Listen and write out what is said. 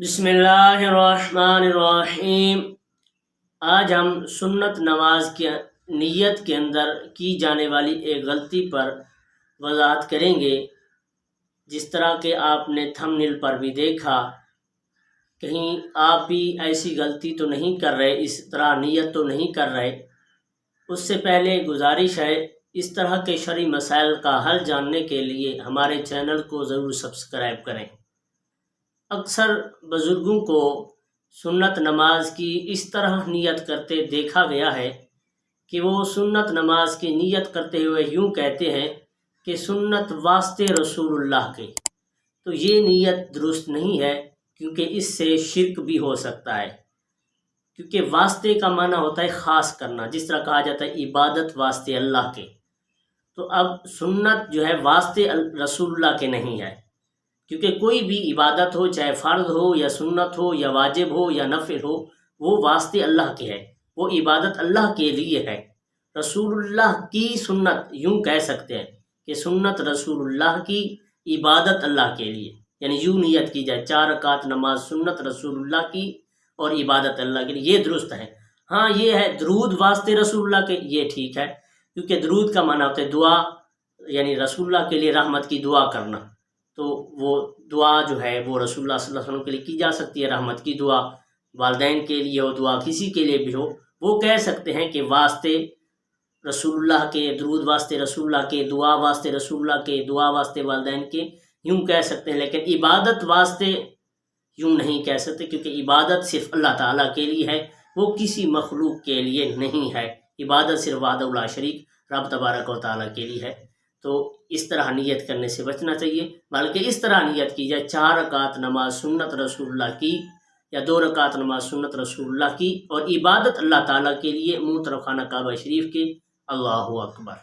بسم اللہ الرحمن الرحیم۔ آج ہم سنت نماز کی نیت کے اندر کی جانے والی ایک غلطی پر وضاحت کریں گے۔ جس طرح کہ آپ نے تھمبنیل پر بھی دیکھا، کہیں آپ بھی ایسی غلطی تو نہیں کر رہے، اس طرح نیت تو نہیں کر رہے۔ اس سے پہلے گزارش ہے، اس طرح کے شرعی مسائل کا حل جاننے کے لیے ہمارے چینل کو ضرور سبسکرائب کریں۔ اکثر بزرگوں کو سنت نماز کی اس طرح نیت کرتے دیکھا گیا ہے کہ وہ سنت نماز کی نیت کرتے ہوئے یوں کہتے ہیں کہ سنت واسطے رسول اللہ کے۔ تو یہ نیت درست نہیں ہے، کیونکہ اس سے شرک بھی ہو سکتا ہے، کیونکہ واسطے کا معنی ہوتا ہے خاص کرنا، جس طرح کہا جاتا ہے عبادت واسطے اللہ کے۔ تو اب سنت جو ہے واسطے رسول اللہ کے نہیں ہے، کیونکہ کوئی بھی عبادت ہو، چاہے فرض ہو یا سنت ہو یا واجب ہو یا نفل ہو، وہ واسطے اللہ کے ہے، وہ عبادت اللہ کے لیے ہے۔ رسول اللہ کی سنت یوں کہہ سکتے ہیں کہ سنت رسول اللہ کی، عبادت اللہ کے لیے، یعنی یوں نیت کی جائے 4 رکعت نماز سنت رسول اللہ کی اور عبادت اللہ کے لیے، یہ درست ہے۔ ہاں یہ ہے درود واسطے رسول اللہ کے، یہ ٹھیک ہے، کیونکہ درود کا معنی ہوتا ہے دعا، یعنی رسول اللہ کے لیے رحمت کی دعا کرنا۔ تو وہ دعا جو ہے وہ رسول اللہ صلی اللہ علیہ وسلم کے لیے کی جا سکتی ہے، رحمت کی دعا، والدین کے لیے ہو دعا، کسی کے لیے بھی ہو، وہ کہہ سکتے ہیں کہ واسطے رسول اللہ کے، درود واسطے رسول اللہ کے، دعا واسطے رسول اللہ کے، دعا واسطے والدین کے، یوں کہہ سکتے ہیں۔ لیکن عبادت واسطے یوں نہیں کہہ سکتے، کیونکہ عبادت صرف اللہ تعالیٰ کے لیے ہے، وہ کسی مخلوق کے لیے نہیں ہے۔ عبادت صرف وحدہ لا شریک رب تبارک و تعالیٰ کے لیے ہے۔ تو اس طرح نیت کرنے سے بچنا چاہیے، بلکہ اس طرح نیت کی جائے 4 رکعت نماز سنت رسول اللہ کی یا 2 رکعت نماز سنت رسول اللہ کی، اور عبادت اللہ تعالیٰ کے لیے، منہ طرف خانہ کعبہ شریف کے۔ اللہ اکبر۔